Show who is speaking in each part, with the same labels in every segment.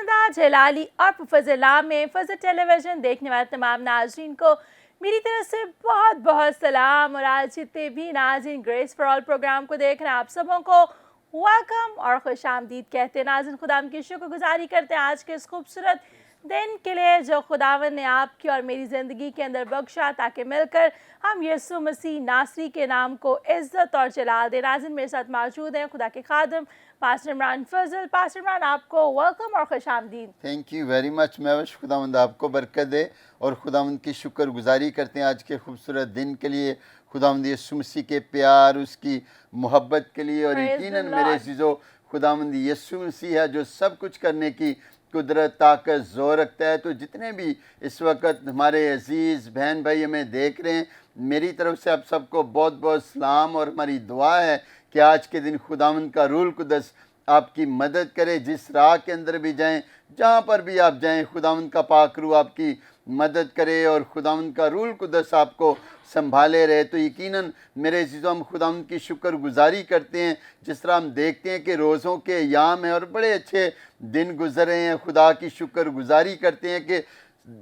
Speaker 1: زندہ جلالی اور فضلہ میں فضل ٹیلی ویژن دیکھنے والے تمام ناظرین کو میری طرف سے بہت بہت سلام، اور آج جتنے بھی ناظرین گریس فار آل پروگرام کو دیکھ رہے ہیں آپ سبوں کو ویلکم اور خوش آمدید کہتے ہیں۔ ناظرین خدا کی شکر گزاری کرتے ہیں آج کے اس خوبصورت دن کے لیے جو خداوند نے آپ کی اور میری زندگی کے اندر بخشا، تاکہ مل کر ہم یسوع مسیح ناصری کے نام کو عزت اور جلال دیں۔ ناظرین میرے ساتھ موجود ہیں خدا کے خادم پاسٹر عمران فضل۔ پاسٹر عمران آپ کو ویلکم اور خوش آمدید۔
Speaker 2: تھینک یو ویری مچ میوش، خداوند آپ کو برکت دے، اور خداوند کی شکر گزاری کرتے ہیں آج کے خوبصورت دن کے لیے، خداوند یسوع مسیح کے پیار، اس کی محبت کے لیے، اور یقیناً میرے عزیزو خداوند یسوع مسیح ہے جو سب کچھ کرنے کی قدرت، طاقت، زور رکھتا ہے۔ تو جتنے بھی اس وقت ہمارے عزیز بہن بھائی ہمیں دیکھ رہے ہیں، میری طرف سے آپ سب کو بہت بہت سلام، اور ہماری دعا ہے کہ آج کے دن خداوند کا روح القدس آپ کی مدد کرے، جس راہ کے اندر بھی جائیں، جہاں پر بھی آپ جائیں، خداوند کا پاک روح آپ کی مدد کرے اور خداوند کا روح القدس آپ کو سنبھالے رہے۔ تو یقیناً میرے عزیزوں ہم خداوند کی شکر گزاری کرتے ہیں، جس طرح ہم دیکھتے ہیں کہ روزوں کے ایام ہیں اور بڑے اچھے دن گزرے ہیں، خدا کی شکر گزاری کرتے ہیں کہ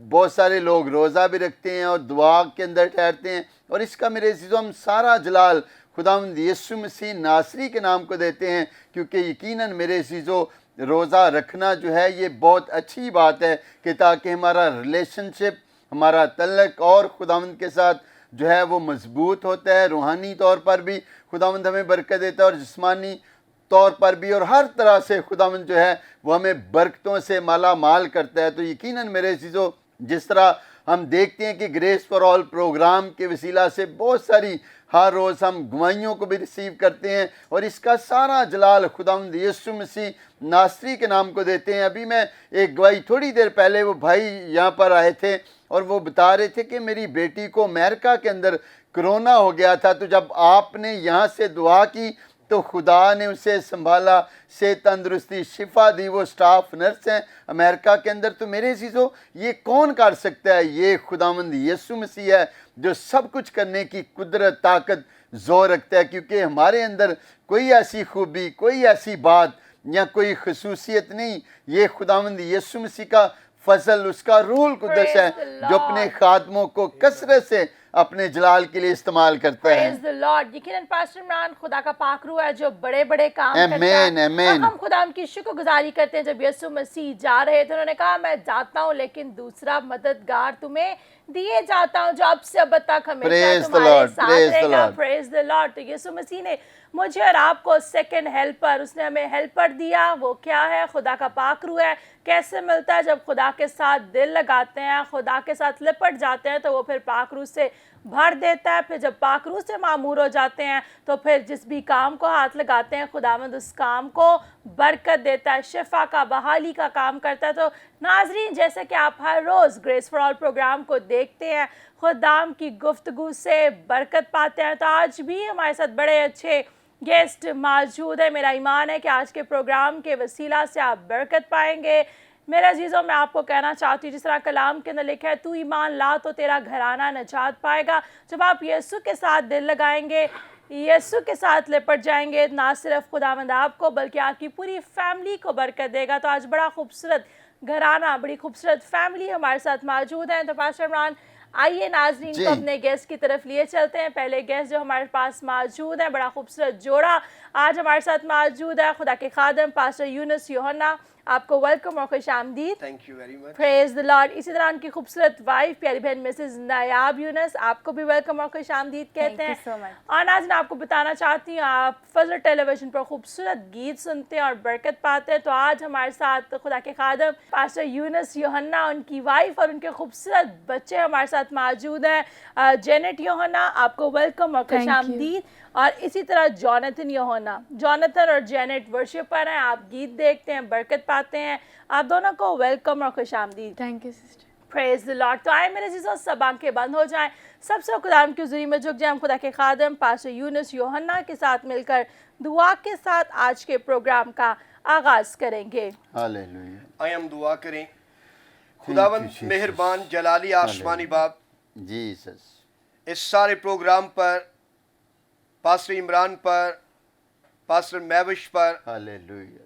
Speaker 2: بہت سارے لوگ روزہ بھی رکھتے ہیں اور دعا کے اندر ٹھہرتے ہیں، اور اس کا میرے عزیزوں ہم سارا جلال خداوند یسوع مسیح ناصری کے نام کو دیتے ہیں، کیونکہ یقیناً میرے عزیزو روزہ رکھنا جو ہے یہ بہت اچھی بات ہے، کہ تاکہ ہمارا ریلیشن شپ، ہمارا تعلق اور خداوند کے ساتھ جو ہے وہ مضبوط ہوتا ہے، روحانی طور پر بھی خداوند ہمیں برکت دیتا ہے، اور جسمانی طور پر بھی، اور ہر طرح سے خداوند جو ہے وہ ہمیں برکتوں سے مالا مال کرتا ہے۔ تو یقیناً میرے عزیزو جس طرح ہم دیکھتے ہیں کہ گریس فار آل پروگرام کے وسیلہ سے بہت ساری ہر روز ہم گواہیوں کو بھی ریسیو کرتے ہیں، اور اس کا سارا جلال خداوند یسوع مسیح ناصری کے نام کو دیتے ہیں۔ ابھی میں ایک گواہی تھوڑی دیر پہلے، وہ بھائی یہاں پر آئے تھے اور وہ بتا رہے تھے کہ میری بیٹی کو امریکہ کے اندر کرونا ہو گیا تھا، تو جب آپ نے یہاں سے دعا کی تو خدا نے اسے سنبھالا، صحت، تندرستی، شفا دی۔ وہ سٹاف نرس ہیں امریکہ کے اندر۔ تو میرے عزیزو یہ کون کر سکتا ہے؟ یہ خداوند یسوع مسیح ہے جو سب کچھ کرنے کی قدرت، طاقت، زور رکھتا ہے، کیونکہ ہمارے اندر کوئی ایسی خوبی، کوئی ایسی بات یا کوئی خصوصیت نہیں، یہ خداوند یسوع مسیح کا فضل، اس کا روح القدس ہے جو اپنے خادموں کو کثرت سے اپنے جلال کے لیے استعمال کرتا ہے۔
Speaker 1: پریز دی لارڈ۔ یقیناً پاسٹر عمران خدا کا پاک روح ہے جو بڑے بڑے کام کرتا ہے، اور ہم خدا کی شکر گزاری کرتے ہیں۔ جب یسوع مسیح جا رہے تھے انہوں نے کہا میں جاتا ہوں لیکن دوسرا مددگار تمہیں دیے جاتا ہوں جو اب سے اب تک ہمیشہ تمہارے ساتھ رہے گا۔ پریز دی لارڈ۔ تو یسوع مسیح نے مجھے اور آپ کو سیکنڈ ہیلپر، اس نے ہمیں ہیلپر دیا، وہ کیا ہے؟ خدا کا پاک روح ہے۔ کیسے ملتا ہے؟ جب خدا کے ساتھ دل لگاتے ہیں، خدا کے ساتھ لپٹ جاتے ہیں تو وہ پھر پاک روح سے بھر دیتا ہے۔ پھر جب پاک روح سے معمور ہو جاتے ہیں تو پھر جس بھی کام کو ہاتھ لگاتے ہیں خداوند اس کام کو برکت دیتا ہے، شفا کا، بحالی کا کام کرتا ہے۔ تو ناظرین جیسے کہ آپ ہر روز گریس فار آل پروگرام کو دیکھتے ہیں، خدام کی گفتگو سے برکت پاتے ہیں، تو آج بھی ہمارے ساتھ بڑے اچھے گیسٹ موجود ہیں۔ میرا ایمان ہے کہ آج کے پروگرام کے وسیلہ سے آپ برکت پائیں گے۔ میرے عزیزوں میں آپ کو کہنا چاہتی ہوں، جس طرح کلام کے اندر لکھا ہے تو ایمان لا تو تیرا گھرانہ نجات پائے گا۔ جب آپ یسوع کے ساتھ دل لگائیں گے، یسوع کے ساتھ لپٹ جائیں گے، نہ صرف خداوند آپ کو بلکہ آپ کی پوری فیملی کو برکت دے گا۔ تو آج بڑا خوبصورت گھرانہ، بڑی خوبصورت فیملی ہمارے ساتھ موجود ہیں۔ تو پاسٹر عمران آئیے ناظرین کو اپنے گیسٹ کی طرف لیے چلتے ہیں۔ پہلے گیسٹ جو ہمارے پاس موجود ہیں، بڑا خوبصورت جوڑا آج ہمارے ساتھ موجود ہے، خدا کے خادم پاسٹر یونس یوحنا۔ آپ کو ویلکم اور خوش آمدید۔
Speaker 3: Thank you very much.
Speaker 1: Praise the Lord. اسی طرح ان کی خوبصورت وائف پیاری بہن مسز نایاب یونس، آپ کو بھی ویلکم اور خوش آمدید کہتے ہیں۔ اور ناظرین آپ کو بتانا چاہتی ہوں آپ فضل ٹیلی ویژن پر خوبصورت گیت سنتے ہیں اور برکت پاتے ہیں۔ تو آج ہمارے ساتھ خدا کے خادم پاسٹر یونس یوحنا، ان کی وائف اور ان کے خوبصورت بچے ہمارے ساتھ موجود ہیں۔ جینٹ یوحنا، آپ کو ویلکم اور خوش آمدید۔ اور اسی طرح جونتھن یوحنا، جونتھن اور جینٹ ورشپر ہیں، آپ گیت دیکھتے ہیں، برکت پاتے ہیں۔ آپ دونوں کو ویلکم اور خوش آمدید۔
Speaker 4: Thank you sister.
Speaker 1: Praise the Lord. تو آئے میرے عزیزوں سب آنکھیں بند ہو جائیں، سب سے خدا کی حضوری میں جھک جائیں، ہم خدا کے خادم پاسٹر یونس یوحنا کے ساتھ مل کر دعا کے ساتھ آج کے پروگرام کا آغاز کریں گے۔
Speaker 2: ہاللیلویہ۔
Speaker 3: آئیں ہم دعا کریں۔ خداوند مہربان جلالی آسمانی باپ،
Speaker 2: جیسس،
Speaker 3: اس سارے پروگرام پر، پاسٹر عمران پر، پاسٹر میوش پر،
Speaker 2: ہاللیلویہ،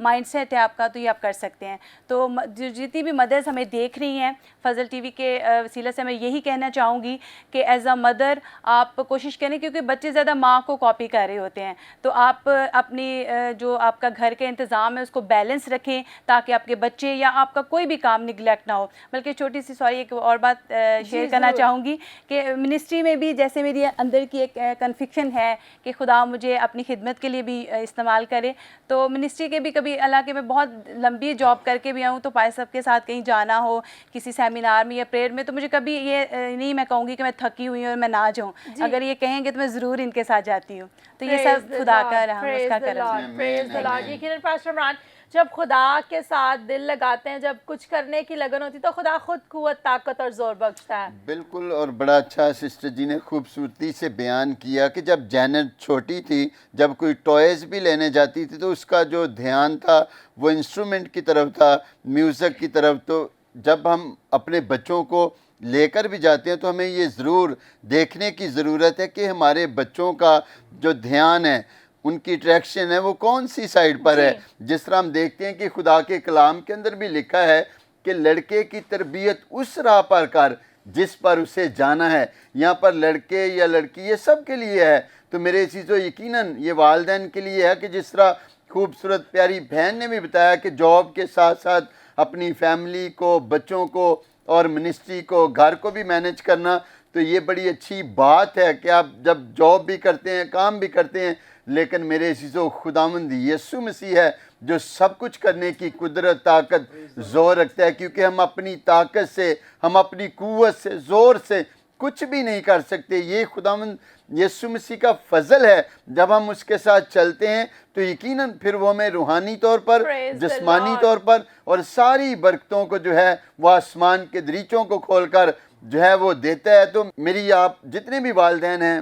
Speaker 4: مائنڈ سیٹ ہے آپ کا, تو یہ آپ کر سکتے ہیں. تو جتنی بھی مدرس ہمیں دیکھ رہی ہیں فضل ٹی وی کے وسیلہ سے, میں یہی کہنا چاہوں گی کہ ایز اے مدر آپ کوشش کریں, کیونکہ بچے زیادہ ماں کو کاپی کر رہے ہوتے ہیں, تو آپ اپنی جو آپ کا گھر کے انتظام ہے اس کو بیلنس رکھیں تاکہ آپ کے بچے یا آپ کا کوئی بھی کام نگلیکٹ نہ ہو. بلکہ چھوٹی سی ایک اور بات شیئر کرنا چاہوں گی کہ منسٹری میں بھی جیسے میری اندر کی ایک کنفکشن ہے کہ خدا مجھے اپنی خدمت کے لیے بھی استعمال کرے, تو منسٹری کے بھی کبھی اللہ کے میں بہت لمبی جاب کر کے بھی آؤں, تو پائے صاحب کے ساتھ کہیں جانا ہو کسی سیمینار میں یا پریئر میں, تو مجھے کبھی یہ نہیں میں کہوں گی کہ میں تھکی ہوئی ہوں اور میں نہ جاؤں. اگر یہ کہیں گے تو میں ضرور ان کے ساتھ جاتی ہوں. تو یہ سب خدا کا رحم, اس کا کرم.
Speaker 1: یقیناً پاسٹر عمران, جب خدا کے ساتھ دل لگاتے ہیں, جب کچھ کرنے کی لگن ہوتی ہے, تو خدا خود قوت, طاقت اور زور بخشتا ہے.
Speaker 2: بالکل, اور بڑا اچھا سسٹر جی نے خوبصورتی سے بیان کیا کہ جب جینٹ چھوٹی تھی, جب کوئی ٹوائز بھی لینے جاتی تھی تو اس کا جو دھیان تھا وہ انسٹرومنٹ کی طرف تھا, میوزک کی طرف. تو جب ہم اپنے بچوں کو لے کر بھی جاتے ہیں تو ہمیں یہ ضرور دیکھنے کی ضرورت ہے کہ ہمارے بچوں کا جو دھیان ہے, ان کی اٹریکشن ہے, وہ کون سی سائڈ پر ہے. جس طرح ہم دیکھتے ہیں کہ خدا کے کلام کے اندر بھی لکھا ہے کہ لڑکے کی تربیت اس راہ پر کر جس پر اسے جانا ہے. یہاں پر لڑکے یا لڑکی یہ سب کے لیے ہے. تو میرے عزیزو, یقیناً یہ والدین کے لیے ہے کہ جس طرح خوبصورت پیاری بہن نے بھی بتایا کہ جاب کے ساتھ ساتھ اپنی فیملی کو, بچوں کو اور منسٹری کو, گھر کو بھی مینج کرنا, تو یہ بڑی اچھی بات ہے کہ آپ جب جاب بھی کرتے ہیں, کام بھی کرتے ہیں, لیکن میرے عزیزو خداوند یسوع مسیح ہے جو سب کچھ کرنے کی قدرت, طاقت, زور رکھتا ہے. کیونکہ ہم اپنی طاقت سے, ہم اپنی قوت سے, زور سے کچھ بھی نہیں کر سکتے. یہ خداوند یسوع مسیح کا فضل ہے. جب ہم اس کے ساتھ چلتے ہیں تو یقیناً پھر وہ ہمیں روحانی طور پر, جسمانی طور پر اور ساری برکتوں کو جو ہے وہ آسمان کے دریچوں کو کھول کر جو ہے وہ دیتا ہے. تو میری آپ جتنے بھی والدین ہیں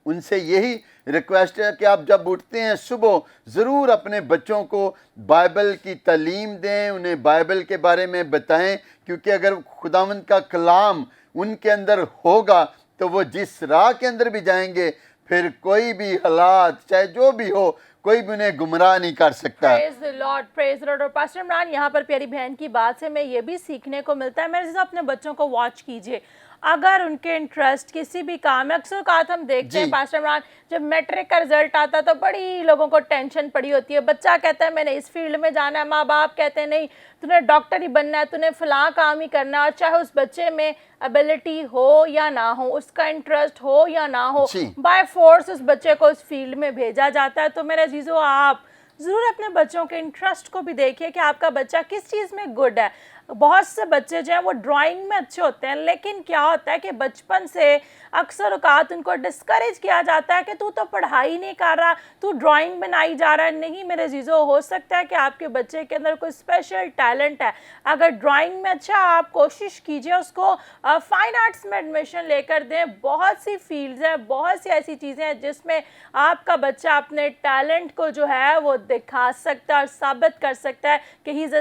Speaker 2: ان سے یہی ریکویسٹ ہے کہ آپ جب اٹھتے ہیں صبح ضرور اپنے بچوں کو بائبل کی تعلیم دیں, انہیں بائبل کے بارے میں بتائیں. کیونکہ اگر خداوند کا کلام ان کے اندر ہوگا تو وہ جس راہ کے اندر بھی جائیں گے, پھر کوئی بھی حالات چاہے جو بھی ہو, کوئی بھی انہیں گمراہ نہیں کر سکتا.
Speaker 1: پریز the Lord, praise the lord. اور پاسٹر عمران, یہاں پر پیاری بہن کی بات سے میں یہ بھی سیکھنے کو ملتا ہے, میرے جیسے اپنے بچوں کو واچ کیجئے, اگر ان کے انٹرسٹ کسی بھی کام میں, اکثر اوقات ہم دیکھتے ہیں پاسٹر عمران جب میٹرک کا رزلٹ آتا ہے تو بڑی لوگوں کو ٹینشن پڑی ہوتی ہے. بچہ کہتا ہے میں نے اس فیلڈ میں جانا ہے, ماں باپ کہتے ہیں نہیں تو نے ڈاکٹر ہی بننا ہے, تو نے فلاں کام ہی کرنا ہے. اور چاہے اس بچے میں ابیلٹی ہو یا نہ ہو, اس کا انٹرسٹ ہو یا نہ ہو, بائی فورس اس بچے کو اس فیلڈ میں بھیجا جاتا ہے. تو میرے عزیزو, آپ ضرور اپنے بچوں کے انٹرسٹ کو بھی دیکھیے کہ آپ کا بچہ کس چیز میں گڈ ہے. بہت سے بچے جو ہیں وہ ڈرائنگ میں اچھے ہوتے ہیں, لیکن کیا ہوتا ہے کہ بچپن سے اکثر اوقات ان کو ڈسکریج کیا جاتا ہے کہ تو پڑھائی نہیں کر رہا, تو ڈرائنگ بنائی جا رہا ہے. نہیں میرے عزیزو, ہو سکتا ہے کہ آپ کے بچے کے اندر کوئی اسپیشل ٹیلنٹ ہے. اگر ڈرائنگ میں اچھا, آپ کوشش کیجئے اس کو فائن آرٹس میں ایڈمیشن لے کر دیں. بہت سی فیلڈز ہیں, بہت سی ایسی چیزیں ہیں جس میں آپ کا بچہ اپنے ٹیلنٹ کو جو ہے وہ دکھا سکتا ہے اور ثابت کر سکتا ہے کہ he has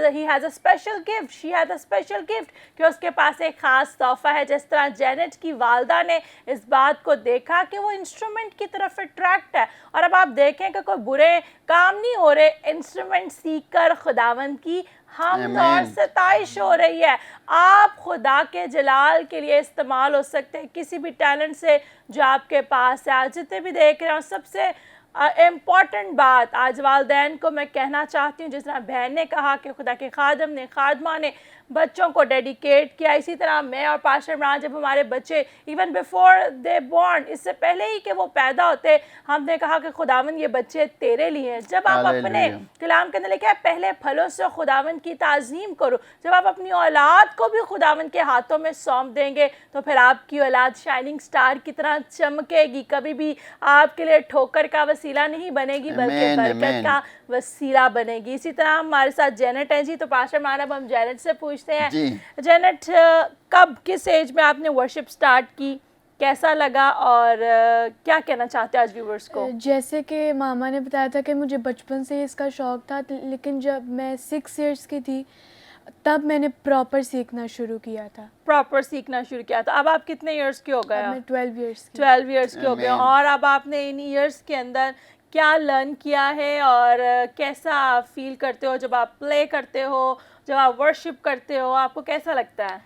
Speaker 1: a special gift, she has a special gift, کہ اس کے پاس ایک خاص تحفہ ہے. جس طرح جینٹ کی والدہ نے اس بات کو دیکھا کہ وہ انسٹرومنٹ کی طرف اٹریکٹ ہے, اور اب آپ دیکھیں کہ کوئی برے کام نہیں ہو رہے, انسٹرومنٹ سیکھ کر خداوند کی حمد اور ستائش ہو رہی ہے. آپ خدا کے جلال کے لیے استعمال ہو سکتے ہیں کسی بھی ٹیلنٹ سے جو آپ کے پاس ہے. آج جتنے بھی دیکھ رہے ہیں, سب سے امپورٹنٹ بات آج والدین کو میں کہنا چاہتی ہوں, جس طرح بہن نے کہا کہ خدا کے خادم نے, خادمہ نے بچوں کو ڈیڈیکیٹ کیا, اسی طرح میں اور پاسٹر عمران جب ہمارے بچے ایون بیفور دے بورن, اس سے پہلے ہی کہ وہ پیدا ہوتے, ہم نے کہا کہ خداوند یہ بچے تیرے لیے ہیں. جب آپ اپنے کلام کے اندر لکھا ہے پہلے پھلوں سے خداوند کی تعظیم کرو, جب آپ اپنی اولاد کو بھی خداوند کے ہاتھوں میں سونپ دیں گے تو پھر آپ کی اولاد شائننگ سٹار کی طرح چمکے گی, کبھی بھی آپ کے لیے ٹھوکر کا وسیلہ نہیں بنے گی بلکہ برکت کا وسیلہ بنے گی. اسی طرح ہمارے ساتھ جینٹ ہیں. جی تو پاسٹر عمران, اب ہم جینٹ سے پوچھتے ہیں, جینٹ کب کس ایج میں آپ نے ورشپ سٹارٹ کی, کیسا لگا, اور کیا کہنا چاہتے ہیں آج ویورز کو؟
Speaker 5: جیسے کہ ماما نے بتایا تھا کہ مجھے بچپن سے اس کا شوق تھا, لیکن جب میں 6 ایئرس کی تھی تب میں نے پراپر سیکھنا شروع کیا تھا.
Speaker 1: اب آپ کتنے ایئرس کے ہو گئے؟
Speaker 5: میں 12 ایئرس کی.
Speaker 1: 12 ایئرس کے ہو گئے. اور اب آپ نے ان ایئرس کے اندر کیا لرن کیا ہے اور کیسا فیل کرتے ہو جب آپ پلے کرتے ہو, جب آپ ورشپ کرتے ہو, آپ کو کیسا لگتا ہے؟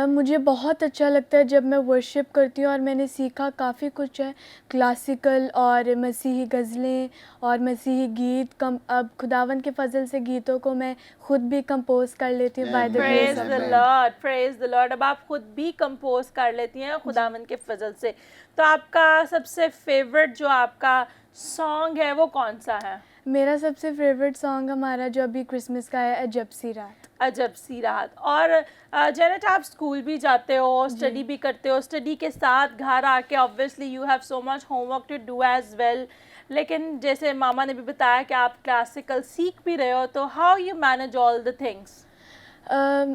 Speaker 5: مجھے بہت اچھا لگتا ہے جب میں ورشپ کرتی ہوں, اور میں نے سیکھا کافی کچھ ہے, کلاسیکل اور مسیحی غزلیں اور مسیحی گیت. اب خداوند کے فضل سے گیتوں کو میں خود بھی کمپوز کر لیتی ہوں by the
Speaker 1: praise
Speaker 5: grace
Speaker 1: the
Speaker 5: of
Speaker 1: Lord, praise the Lord. اب آپ خود بھی کمپوز کر لیتی ہیں خداوند کے فضل سے. تو آپ کا سب سے فیورٹ جو آپ کا سانگ ہے وہ کون سا ہے؟
Speaker 5: میرا سب سے فیوریٹ سانگ ہمارا جو ابھی کرسمس کا ہے, عجب سی رات.
Speaker 1: عجب سی رات. اور جینٹ آپ اسکول بھی جاتے ہو, اسٹڈی بھی کرتے ہو, اسٹڈی کے ساتھ گھر آ کے obviously you have so much homework to do as well, لیکن جیسے ماما نے بھی بتایا کہ آپ کلاسیکل سیکھ بھی رہے ہو, تو how you manage all the things؟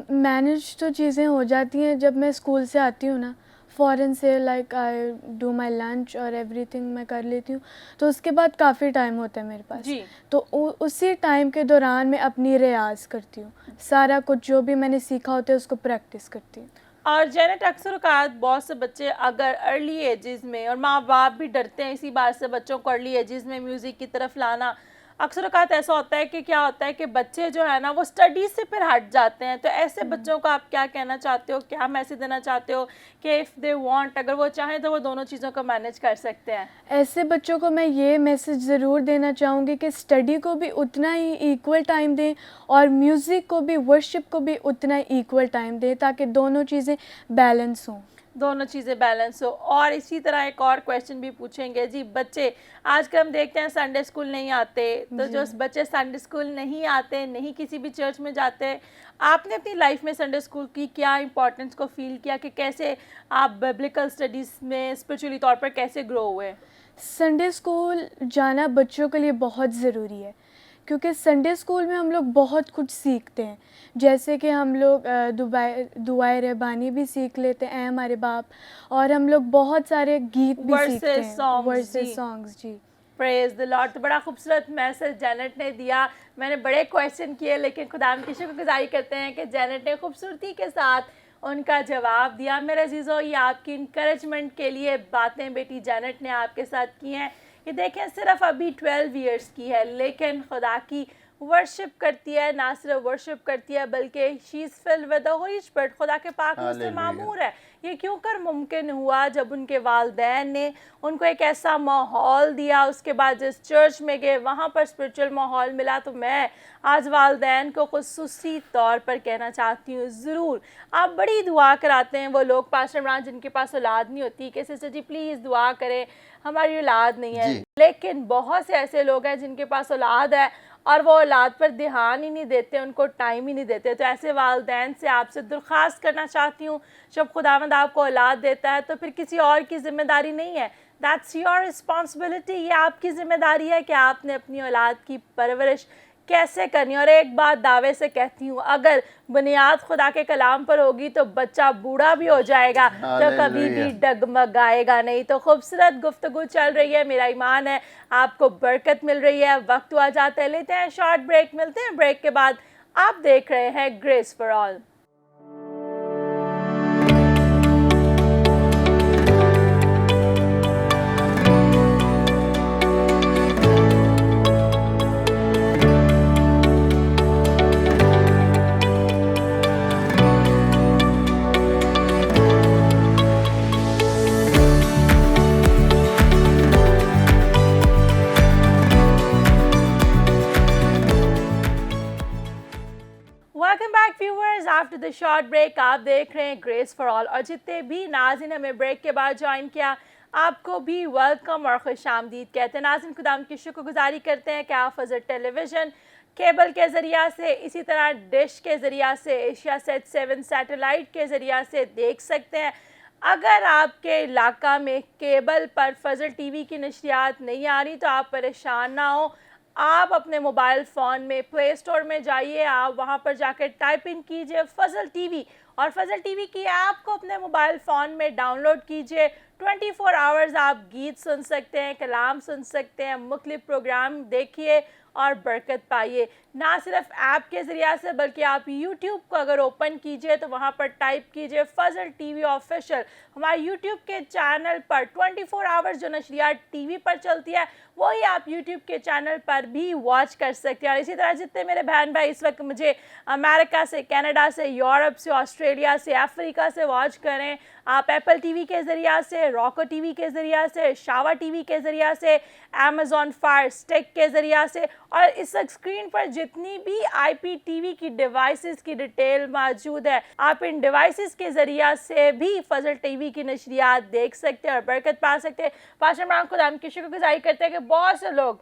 Speaker 5: Manage تو چیزیں ہو جاتی ہیں جب میں اسکول سے آتی ہوں نا, فوراً سے like I do my lunch اور ایوری تھنگ میں کر لیتی ہوں, تو اس کے بعد کافی ٹائم ہوتا ہے میرے پاس.
Speaker 1: جی.
Speaker 5: تو اسی ٹائم کے دوران میں اپنی ریاض کرتی ہوں, سارا کچھ جو بھی میں نے سیکھا ہوتا ہے اس کو پریکٹس کرتی ہوں.
Speaker 1: اور جینٹ اکثر اوقات بہت سے بچے اگر ارلی ایجز میں, اور ماں باپ بھی ڈرتے ہیں اسی بات سے بچوں کو ارلی ایجز میں میوزک کی طرف لانا, اکثر اوقات ایسا ہوتا ہے کہ کیا ہوتا ہے کہ بچے جو ہے نا وہ اسٹڈی سے پھر ہٹ جاتے ہیں, تو ایسے بچوں کو آپ کیا کہنا چاہتے ہو, کیا میسج دینا چاہتے ہو کہ اف دے وانٹ, اگر وہ چاہیں تو وہ دونوں چیزوں کو مینیج کر سکتے ہیں؟
Speaker 5: ایسے بچوں کو میں یہ میسج ضرور دینا چاہوں گی کہ اسٹڈی کو بھی اتنا ہی ایکول ٹائم دیں, اور میوزک کو بھی, ورشپ کو بھی اتنا ہی ایکول ٹائم دیں, تاکہ دونوں چیزیں بیلنس ہوں.
Speaker 1: دونوں چیزیں بیلنس ہو. اور اسی طرح ایک اور کویشچن بھی پوچھیں گے جی, بچے آج کل ہم دیکھتے ہیں سنڈے اسکول نہیں آتے, تو جو بچے سنڈے اسکول نہیں آتے, نہیں کسی بھی چرچ میں جاتے, آپ نے اپنی لائف میں سنڈے اسکول کی کیا امپورٹنس کو فیل کیا, کہ کیسے آپ ببلیکل اسٹڈیز میں اسپرچولی طور پر کیسے گرو ہوئے؟
Speaker 5: سنڈے اسکول جانا بچوں کے لیے بہت ضروری ہے, کیونکہ سنڈے اسکول میں ہم لوگ بہت کچھ سیکھتے ہیں, جیسے کہ ہم لوگ دعائے رحبانی بھی سیکھ لیتے ہیں, اے ہمارے باپ, اور ہم لوگ بہت سارے گیت بھی سیکھتے ہیں, versus songs. G,
Speaker 1: praise the Lord. تو بڑا خوبصورت میسج جینٹ نے دیا. میں نے بڑے کویشچن کیے, لیکن خدا کی شکر گزاری کرتے ہیں کہ جینٹ نے خوبصورتی کے ساتھ ان کا جواب دیا. میرے عزیزوں, یہ آپ کی انکریجمنٹ کے لیے باتیں بیٹی جینٹ نے آپ کے ساتھ کی ہیں. یہ دیکھیں صرف ابھی 12 ایئرس کی ہے, لیکن خدا کی ورشپ کرتی ہے, نہ صرف ورشپ کرتی ہے بلکہ she is filled with the Holy Spirit, خدا کے پاک روح سے معمور ہے. یہ کیوں کر ممکن ہوا؟ جب ان کے والدین نے ان کو ایک ایسا ماحول دیا, اس کے بعد جس چرچ میں گئے وہاں پر اسپرچل ماحول ملا. تو میں آج والدین کو خصوصی طور پر کہنا چاہتی ہوں, ضرور آپ بڑی دعا کراتے ہیں وہ لوگ, پاسٹر عمران جن کے پاس اولاد نہیں ہوتی, کہ سسٹر جی پلیز دعا کریں ہماری اولاد نہیں ہے, لیکن بہت سے ایسے لوگ ہیں جن کے پاس اولاد ہے اور وہ اولاد پر دھیان ہی نہیں دیتے, ان کو ٹائم ہی نہیں دیتے. تو ایسے والدین سے آپ سے درخواست کرنا چاہتی ہوں, جب خداوند آپ کو اولاد دیتا ہے تو پھر کسی اور کی ذمہ داری نہیں ہے, دیٹس یور رسپانسبلٹی. یہ آپ کی ذمہ داری ہے کہ آپ نے اپنی اولاد کی پرورش کیسے کرنی. اور ایک بات دعوے سے کہتی ہوں, اگر بنیاد خدا کے کلام پر ہوگی تو بچہ بوڑھا بھی ہو جائے گا تو کبھی بھی ڈگمگائے گا نہیں. تو خوبصورت گفتگو چل رہی ہے, میرا ایمان ہے آپ کو برکت مل رہی ہے. وقت ہوا جاتا ہے, لیتے ہیں شارٹ بریک, ملتے ہیں بریک کے بعد. آپ دیکھ رہے ہیں grace for all. Welcome back viewers after the short break. آپ دیکھ رہے ہیں گریس فار آل, اور جتنے بھی ناظرین ہمیں بریک کے بعد جوائن کیا آپ کو بھی ویلکم اور خوش آمدید کہتے ہیں. ناظرین, خدا کی شکر گزاری کرتے ہیں کہ آپ فضل ٹیلی ویژن کیبل کے ذریعہ سے, اسی طرح ڈش کے ذریعہ سے, ایشیا سیٹ 7 سیٹلائٹ کے ذریعہ سے دیکھ سکتے ہیں. اگر آپ کے علاقہ میں کیبل پر فضل ٹی وی کی نشریات نہیں آ رہی تو آپ پریشان نہ ہوں, آپ اپنے موبائل فون میں پلے اسٹور میں جائیے, آپ وہاں پر جا کے ٹائپ ان کیجئے فضل ٹی وی, اور فضل ٹی وی کی ایپ کو اپنے موبائل فون میں ڈاؤن لوڈ کیجئے. 24 آورز آپ گیت سن سکتے ہیں, کلام سن سکتے ہیں, مختلف پروگرام دیکھیے اور برکت پائیے. نہ صرف ایپ کے ذریعہ سے بلکہ آپ یوٹیوب کو اگر اوپن کیجئے تو وہاں پر ٹائپ کیجئے فضل ٹی وی آفیشیل. ہمارے یوٹیوب کے چینل پر 24 آورز جو نشریات ٹی وی پر چلتی ہے وہی آپ یوٹیوب کے چینل پر بھی واچ کر سکتے ہیں. اور اسی طرح جتنے میرے بہن بھائی اس وقت مجھے امریکہ سے, کینیڈا سے, یورپ سے, آسٹریلیا سے, افریقہ سے واچ کریں, آپ ایپل ٹی وی کے ذریعہ سے, راکو ٹی وی کے ذریعہ سے, شاوا ٹی وی کے ذریعہ سے, امیزون فائر اسٹک کے ذریعہ سے, اور اس وقت اسکرین پر جتنی بھی آئی پی ٹی وی کی ڈیوائسز کی ڈیٹیل موجود ہے, آپ ان ڈیوائسز کے ذریعہ سے بھی فضل ٹی وی کی نشریات دیکھ سکتے ہیں اور برکت پا سکتے ہیں. پاسٹر عمران خدا ہم کی شکر گزاری کرتے ہیں کہ بہت سے لوگ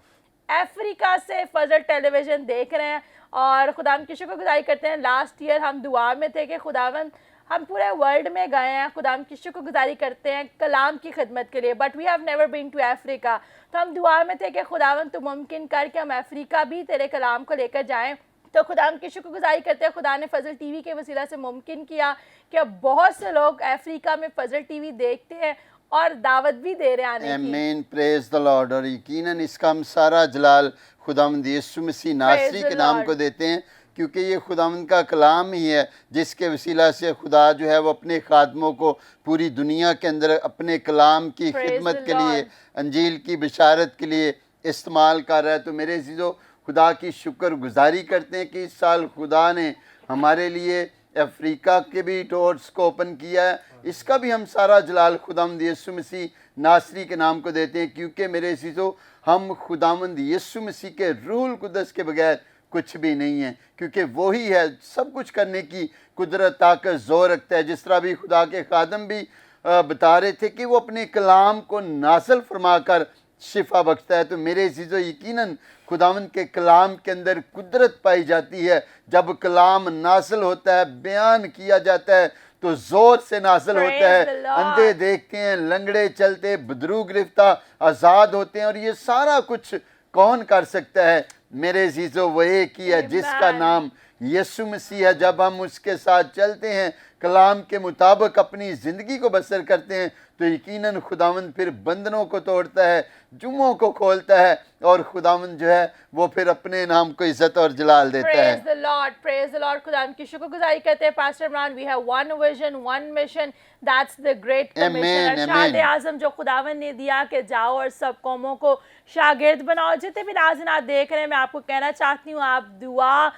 Speaker 1: افریقہ سے فضل ٹیلی ویژن دیکھ رہے ہیں, اور خدا ہم کی شکر گزاری کرتے ہیں. لاسٹ ایئر ہم دعا میں تھے کہ خداوند ہم پورے ورلڈ میں گئے ہیں, خدا ہم کی شکر گزاری کرتے ہیں کلام کی خدمت کے لیے, but we have never been to Africa. تو ہم دعا میں تھے کہ خداوند تو ممکن کر کے ہم افریقہ بھی تیرے کلام کو لے کر جائیں. تو خدا ہم کی شکر گزاری کرتے ہیں خدا نے فضل ٹی وی کے وسیلہ سے ممکن کیا کہ بہت سے لوگ افریقہ میں فضل ٹی وی دیکھتے ہیں اور دعوت بھی دے رہے آنے کی.
Speaker 2: آمین, پریز دا لارڈ. اور یقیناً اس کا ہم سارا جلال خداوند یسوع مسیح ناصری کے نام کو دیتے ہیں, کیونکہ یہ خداوند کا کلام ہی ہے جس کے وسیلہ سے خدا جو ہے وہ اپنے خادموں کو پوری دنیا کے اندر اپنے کلام کی خدمت کے لیے, انجیل کی بشارت کے لیے استعمال کر رہا ہے. تو میرے عزیزو خدا کی شکر گزاری کرتے ہیں کہ اس سال خدا نے ہمارے لیے افریقہ کے بھی ڈورز کو اوپن کیا ہے. اس کا بھی ہم سارا جلال خداوند یسوع مسیح ناصری کے نام کو دیتے ہیں, کیونکہ میرے عزیزو ہم خداوند یسوع مسیح کے روح القدس کے بغیر کچھ بھی نہیں ہے, کیونکہ وہی ہے سب کچھ کرنے کی قدرت, طاقت, زور رکھتا ہے. جس طرح بھی خدا کے خادم بھی بتا رہے تھے کہ وہ اپنے کلام کو نازل فرما کر شفا بخشتا ہے. تو میرے عزیزو یقیناً خداوند کے کلام کے اندر قدرت پائی جاتی ہے. جب کلام نازل ہوتا ہے, بیان کیا جاتا ہے, تو زور سے نازل ہوتا ہے. اندھے دیکھتے ہیں, لنگڑے چلتے, بدرو گرفتہ آزاد ہوتے ہیں. اور یہ سارا کچھ کون کر سکتا ہے؟ میرے عزیزو وہ ایک ہی ہے جس کا نام یسوع مسیح ہے. جب ہم اس کے ساتھ چلتے ہیں, کلام کے مطابق اپنی زندگی کو بسر کرتے ہیں, تو یقیناً خداوند پھر بندنوں کو توڑتا ہے, جموں کو کھولتا ہے, اور خداوند جو ہے وہ پھر اپنے نام کو عزت اور جلال دیتا ہے.
Speaker 1: Praise the Lord, praise the Lord. خدا ہم کی شکر گزاری کرتے ہیں pastor Imran. We have one vision, one mission. That's the great commission. ارشاد اعظم جو خداوند نے دیا کہ جاؤ اور سب قوموں کو شاگرد بناؤ. جتنے بھی ناظرین دیکھ رہے ہیں, میں آپ کو کہنا چاہتی ہوں آپ دعا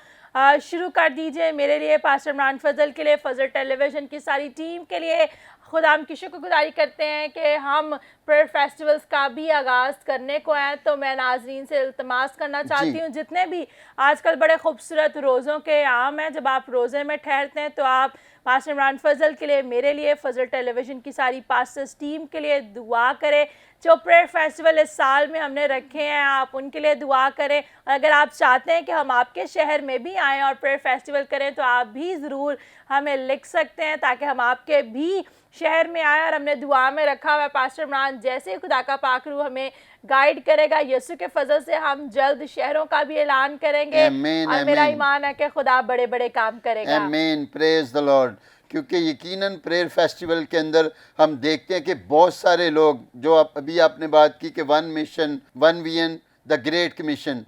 Speaker 1: شروع کر دیجئے میرے لیے, پاسٹر عمران فضل کے لیے, فضل ٹیلی ویژن کی ساری ٹیم کے لیے. خدا ہم کی شکر گزاری کرتے ہیں کہ ہم پریئر فیسٹیولز کا بھی آغاز کرنے کو ہیں. تو میں ناظرین سے التماس کرنا چاہتی ہوں, جتنے بھی آج کل بڑے خوبصورت روزوں کے عام ہیں, جب آپ روزے میں ٹھہرتے ہیں تو آپ پاسٹر عمران فضل کے لیے, میرے لیے, فضل ٹیلی ویژن کی ساری پاسٹرز ٹیم کے لیے دعا کریں. جو پریئر فیسٹیول اس سال میں ہم نے رکھے ہیں آپ ان کے لیے دعا کریں. اور اگر آپ چاہتے ہیں کہ ہم آپ کے شہر میں بھی آئیں اور پریئر فیسٹیول کریں تو آپ بھی ضرور ہمیں لکھ سکتے ہیں تاکہ ہم آپ کے بھی شہر میں آئیں. اور ہم نے دعا میں رکھا ہوا ہے پاسٹر عمران جیسے خدا کا پاک روح ہمیں گائیڈ کرے گا, یسوع کے فضل سے ہم جلد شہروں کا بھی اعلان کریں گے. اور میرا ایمان ہے کہ خدا بڑے بڑے کام کرے گا.
Speaker 2: آمین, پریز دا لارڈ. کیونکہ یقیناً پریئر فیسٹیول کے اندر ہم دیکھتے ہیں کہ بہت سارے لوگ جو ابھی آپ نے بات کی کہ one mission, one vision, the great commission,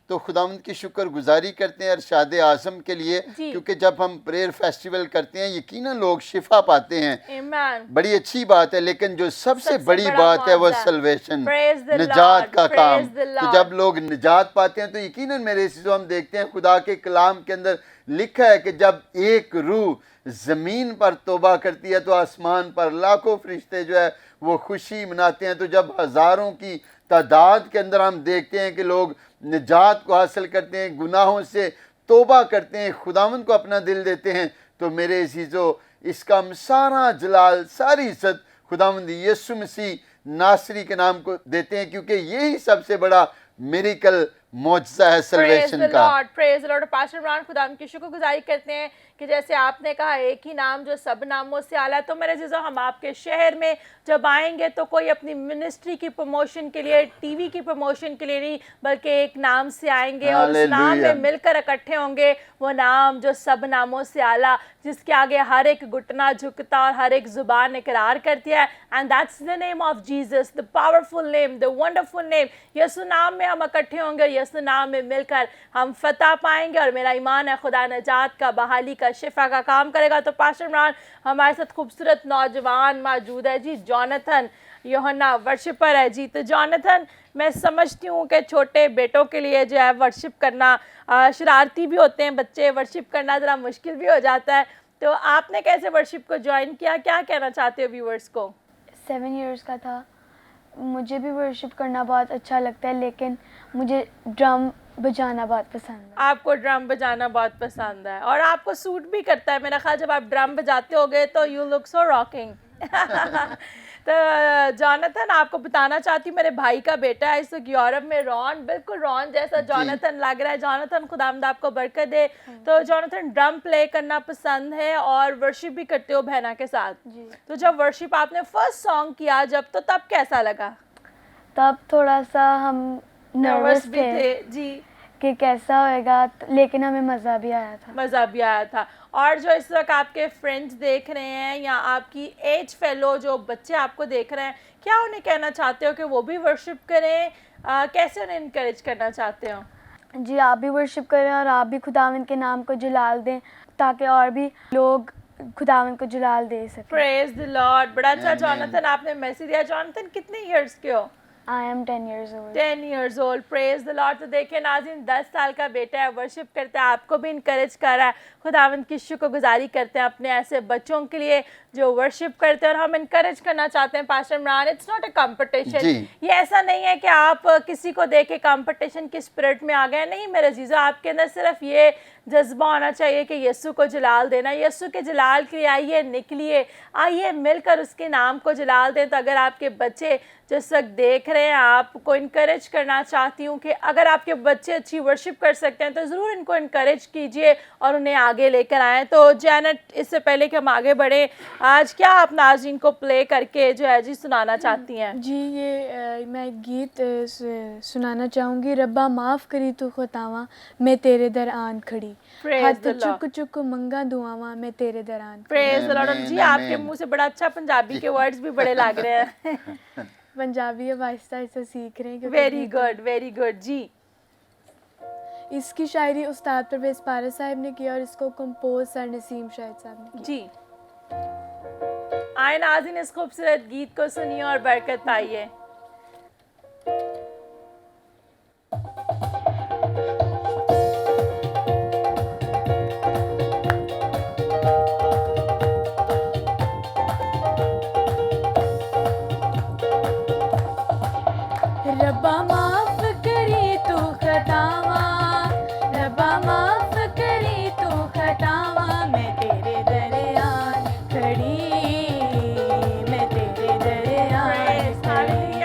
Speaker 2: تو خداوند کی شکر گزاری کرتے ہیں ارشاد اعظم کے لیے, کیونکہ جب ہم پریئر فیسٹیول کرتے ہیں یقیناً لوگ شفا پاتے ہیں, بڑی اچھی بات ہے. لیکن جو سب سے بڑی بات ہے وہ سلویشن, نجات کا کام. تو جب لوگ نجات پاتے ہیں تو یقیناً میرے عزیزو ہم دیکھتے ہیں خدا کے کلام کے اندر لکھا ہے کہ جب ایک روح زمین پر توبہ کرتی ہے تو آسمان پر لاکھوں فرشتے جو ہے وہ خوشی مناتے ہیں. تو جب ہزاروں کی تعداد کے اندر ہم دیکھتے ہیں کہ لوگ نجات کو حاصل کرتے ہیں, گناہوں سے توبہ کرتے ہیں, خداوند کو اپنا دل دیتے ہیں, تو میرے عزیزو اس کا ہم سارا جلال, ساری عزت خداوند یسوع مسیح ناصری کے نام کو دیتے ہیں, کیونکہ یہی سب سے بڑا میریکل معجزہ ہے سلویشن کا.
Speaker 1: پریز دی لارڈ. پاسٹر عمران خدا ان کی شکر گزاری کرتے ہیں کہ جیسے آپ نے کہا ایک ہی نام جو سب ناموں سے اعلیٰ. تو میرے عزیزو ہم آپ کے شہر میں جب آئیں گے تو کوئی اپنی منسٹری کی پروموشن کے لیے, ٹی وی کی پروموشن کے لیے نہیں, بلکہ ایک نام سے آئیں گے اور اس نام میں مل کر اکٹھے ہوں گے. وہ نام جو سب ناموں سے اعلیٰ, جس کے آگے ہر ایک گھٹنا جھکتا اور ہر ایک زبان اقرار کرتی ہے. And that's the name of Jesus, the powerful name, the wonderful name. یسوع نام میں ہم اکٹھے ہوں گے, یسوع نام میں مل کر ہم فتح پائیں گے, اور میرا ایمان ہے خدا نجات کا, بحالی کا, شفا کا کام کرے گا. تو پاسٹر عمران ہمارے ساتھ خوبصورت نوجوان موجود ہے جی, جونتھن یوحنا ورشپر ہے جی. تو جونتھن, میں سمجھتی ہوں کہ چھوٹے بیٹوں کے لیے جو ہے ورشپ کرنا, شرارتی بھی ہوتے ہیں بچے, ورشپ کرنا ذرا مشکل بھی ہو جاتا ہے. تو آپ نے کیسے ورشپ کو جوائن کیا, کیا کہنا چاہتے ہو ویورز کو؟
Speaker 5: 7 ایئرس کا تھا. مجھے بھی ورشپ کرنا بہت اچھا لگتا ہے, لیکن مجھے ڈرم بجانا بہت پسند ہے. آپ
Speaker 1: کو ڈرم بجانا بہت پسند ہے, اور آپ کو سوٹ بھی کرتا ہے میرا خیال. جب آپ ڈرم بجاتے ہوگے تو یو لک سو راکنگ. تو جونتھن, آپ کو بتانا چاہتی ہوں, میرے بھائی کا بیٹا ہے اس وقت یورپ میں, رون, بالکل رون جیسا جونتھن لگ رہا ہے. جونتھن خداوند آپ کو برکت دے. تو جونتھن, ڈرم پلے کرنا پسند ہے اور ورشپ بھی کرتے ہو بہنا کے ساتھ. تو جب ورشپ آپ نے فرسٹ سانگ کیا جب, تو تب کیسا لگا؟
Speaker 5: تب تھوڑا سا ہم نروس
Speaker 1: بھی تھے جی
Speaker 5: کہ کیسا ہوئے گا, لیکن ہمیں مزہ بھی آیا تھا.
Speaker 1: مزہ بھی آیا تھا. اور جو اس وقت آپ کے فرینڈز دیکھ رہے ہیں یا آپ کی ایج فیلو جو بچے آپ کو دیکھ رہے ہیں, کیا انہیں کہنا چاہتے ہو کہ وہ بھی ورشپ کریں؟ کیسے انہیں انکریج کرنا چاہتے ہو؟
Speaker 5: جی, آپ بھی ورشپ کریں اور آپ بھی خداوند کے نام کو جلال دیں, تاکہ اور بھی لوگ خداوند کو جلال دے سکیں.
Speaker 1: پریز دی لارڈ. بڑا اچھا جونتھن آپ نے میسج دیا. جونتھن کتنے ایئرس کے ہو؟
Speaker 5: I am 10 years old.
Speaker 1: 10 years old. Praise the Lord. تو دیکھیں ناظرین, 10 سال کا بیٹا ہے, ورشپ کرتا ہے, آپ کو بھی انکریج کر رہا ہے. خداوند کی شکر گزاری کرتے ہیں اپنے ایسے بچوں کے لیے جو ورشپ کرتے ہیں, اور ہم انکریج کرنا چاہتے ہیں pastor Imran. It's not a competition. یہ ایسا نہیں ہے کہ آپ کسی کو دیکھ کے کمپٹیشن کی اسپرٹ میں آ گئے. نہیں میرے عزیزو, آپ کے اندر صرف یہ جذبہ ہونا چاہیے کہ یسوع کو جلال دینا. یسوع کے جلال کے لیے آئیے, نکلیے, آئیے مل کر اس کے نام کو جلال دیں. تو اگر آپ کے بچے جس وقت دیکھ رہے ہیں, آپ کو انکریج کرنا چاہتی ہوں کہ اگر آپ کے بچے اچھی ورشپ کر سکتے ہیں تو ضرور ان کو انکریج کیجئے اور انہیں آگے لے کر آئیں. تو جینٹ, اس سے پہلے کہ ہم آگے بڑھیں, آج کیا آپ ناظرین کو پلے کر کے جو ہے جی سنانا چاہتی ہیں؟
Speaker 5: جی, یہ میں ایک گیت سنانا چاہوں گی. ربا معاف کری تو خطاواں, میں تیرے در آن کھڑی, ہاتھ چک چک منگا دعاواں, میں تیرے در آن کھڑی.
Speaker 1: پریز دی لارڈ. جی, آپ کے منہ سے بڑا اچھا پنجابی کے ورڈز بھی بڑے لگ رہے ہیں.
Speaker 5: پنجابی اب آہستہ آہستہ سیکھ رہے ہیں.
Speaker 1: ویری گڈ, ویری گڈ جی.
Speaker 5: اس کی شاعری استاد پرویز پارس صاحب نے کیا اور اس کو کمپوز سر نسیم شاہد صاحب نے کیا.
Speaker 1: جی, آئے ناظرین اس خوبصورت گیت کو سنیے اور برکت پائیے.
Speaker 5: ربا معاف کری تو خطاواں, ربا معاف کری تو خطاواں, میں تیرے درمیان کھڑی, میں تیرے درمیان کھڑی.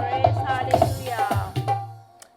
Speaker 1: Praise Hallelujah.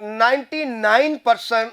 Speaker 3: 99%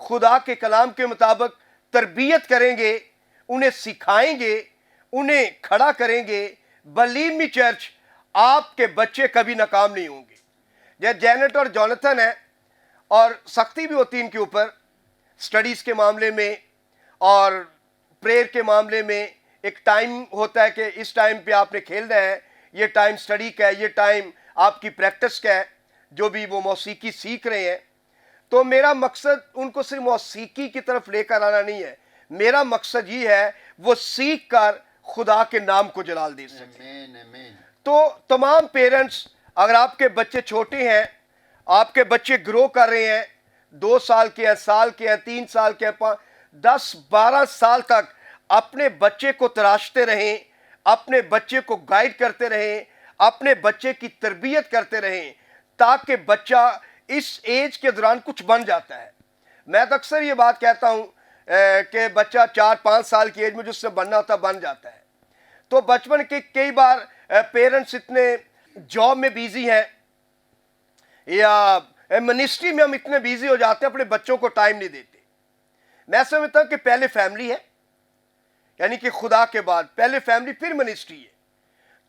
Speaker 3: خدا کے کلام کے مطابق تربیت کریں گے, انہیں سکھائیں گے, انہیں کھڑا کریں گے, بلیو می چرچ, آپ کے بچے کبھی ناکام نہیں ہوں گے. جیسے جینٹ اور جونتھن ہیں, اور سختی بھی ہوتی ان کے اوپر سٹڈیز کے معاملے میں اور پریئر کے معاملے میں. ایک ٹائم ہوتا ہے کہ اس ٹائم پہ آپ نے کھیلنا ہے, یہ ٹائم سٹڈی کا ہے, یہ ٹائم آپ کی پریکٹس کا ہے, جو بھی وہ موسیقی سیکھ رہے ہیں. تو میرا مقصد ان کو صرف موسیقی کی طرف لے کر آنا نہیں ہے, میرا مقصد یہ ہے وہ سیکھ کر خدا کے نام کو جلال دے سکیں. تو تمام پیرنٹس, اگر آپ کے بچے چھوٹے ہیں, آپ کے بچے گرو کر رہے ہیں, 2 سال کے ہیں, سال کے ہیں, 3 سال کے ہیں, 10-12 سال تک اپنے بچے کو تراشتے رہیں, اپنے بچے کو گائیڈ کرتے رہیں, اپنے بچے کی تربیت کرتے رہیں, تاکہ بچہ اس ایج کے دوران کچھ بن جاتا ہے. میں تو اکثر یہ بات کہتا ہوں کہ بچہ 4-5 سال کی ایج میں جو اس سے بننا ہوتا بن جاتا ہے. تو بچپن کے کئی بار پیرنٹس اتنے جاب میں بیزی ہیں یا منسٹری میں ہم اتنے بیزی ہو جاتے ہیں, اپنے بچوں کو ٹائم نہیں دیتے. میں سمجھتا ہوں کہ پہلے فیملی ہے, یعنی کہ خدا کے بعد پہلے فیملی پھر منسٹری ہے.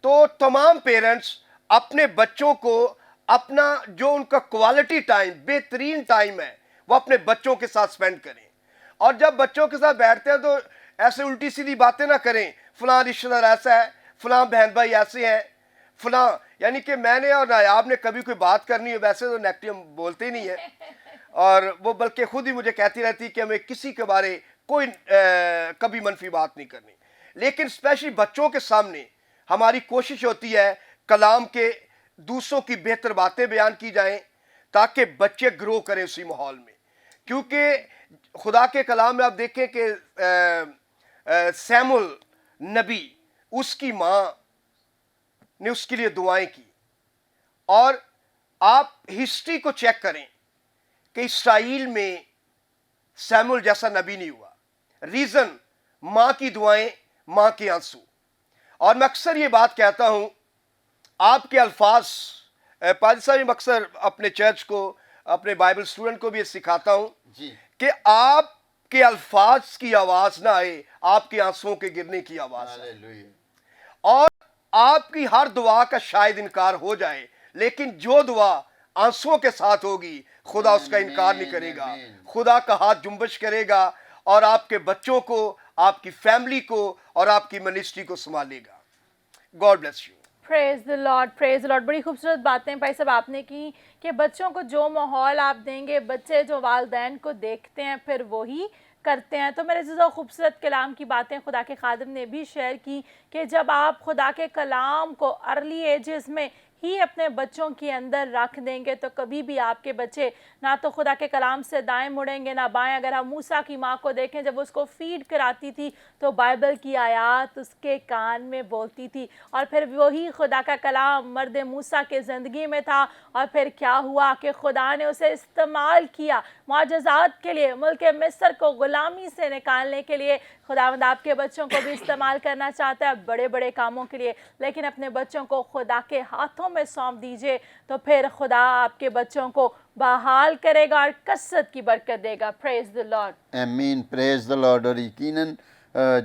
Speaker 3: تو تمام پیرنٹس اپنے بچوں کو اپنا جو ان کا کوالٹی ٹائم, بہترین ٹائم ہے, وہ اپنے بچوں کے ساتھ سپینڈ کریں. اور جب بچوں کے ساتھ بیٹھتے ہیں تو ایسے الٹی سیدھی باتیں نہ کریں, فلاں رشتہ دار ایسا ہے, فلاں بہن بھائی ایسے ہیں, فلاں, یعنی کہ میں نے اور نایاب نے کبھی کوئی بات کرنی ہے, ویسے تو نیگیٹو ہم بولتے ہی نہیں ہیں, اور وہ بلکہ خود ہی مجھے کہتی رہتی کہ ہمیں کسی کے بارے کوئی کبھی منفی بات نہیں کرنی. لیکن اسپیشلی بچوں کے سامنے ہماری کوشش ہوتی ہے کلام کے دوسروں کی بہتر باتیں بیان کی جائیں, تاکہ بچے گرو کریں اسی ماحول میں. کیونکہ خدا کے کلام میں آپ دیکھیں کہ سیمول نبی, اس کی ماں نے اس کے لیے دعائیں کی, اور آپ ہسٹری کو چیک کریں کہ اسرائیل میں سیمول جیسا نبی نہیں ہوا. ریزن, ماں کی دعائیں, ماں کے آنسو. اور میں اکثر یہ بات کہتا ہوں, آپ کے الفاظ, پادری صاحب میں اکثر اپنے چرچ کو, اپنے بائبل اسٹوڈنٹ کو بھی یہ سکھاتا ہوں کہ آپ کے الفاظ کی آواز نہ آئے, آپ کے آنسوؤں کے گرنے کی آواز آئے. اور آپ کی ہر دعا کا شاید انکار ہو جائے, لیکن جو دعا آنسوؤں کے ساتھ ہوگی خدا اس کا انکار نہیں کرے گا. خدا کا ہاتھ جنبش کرے گا اور آپ کے بچوں کو, آپ کی فیملی کو اور آپ کی منسٹری کو سنبھالے گا. God bless you.
Speaker 1: Praise the Lord, praise the Lord. بڑی خوبصورت باتیں بھائی صاحب آپ نے کی کہ بچوں کو جو ماحول آپ دیں گے, بچے جو والدین کو دیکھتے ہیں پھر وہی کرتے ہیں. تو میرے عزیزو, خوبصورت کلام کی باتیں خدا کے خادم نے بھی شیئر کی کہ جب آپ خدا کے کلام کو ارلی ایجز میں ہی اپنے بچوں کے اندر رکھ دیں گے تو کبھی بھی آپ کے بچے نہ تو خدا کے کلام سے دائیں مڑیں گے نہ بائیں. اگر ہم موسیٰ کی ماں کو دیکھیں, جب اس کو فیڈ کراتی تھی تو بائبل کی آیات اس کے کان میں بولتی تھی, اور پھر وہی خدا کا کلام مرد موسیٰ کے زندگی میں تھا, اور پھر کیا ہوا کہ خدا نے اسے استعمال کیا معجزات کے لیے, ملک مصر کو غلامی سے نکالنے کے لیے. خداوند آپ کے بچوں کو بھی استعمال کرنا چاہتا ہے بڑے بڑے کاموں کے لیے, لیکن اپنے بچوں کو خدا کے ہاتھوں میں سونپ دیجئے تو پھر خدا آپ کے بچوں کو بحال کرے گا اور کثرت کی برکت دے گا. پریز دی لارڈ.
Speaker 2: آمین, پریز دی لارڈ. اور یقیناً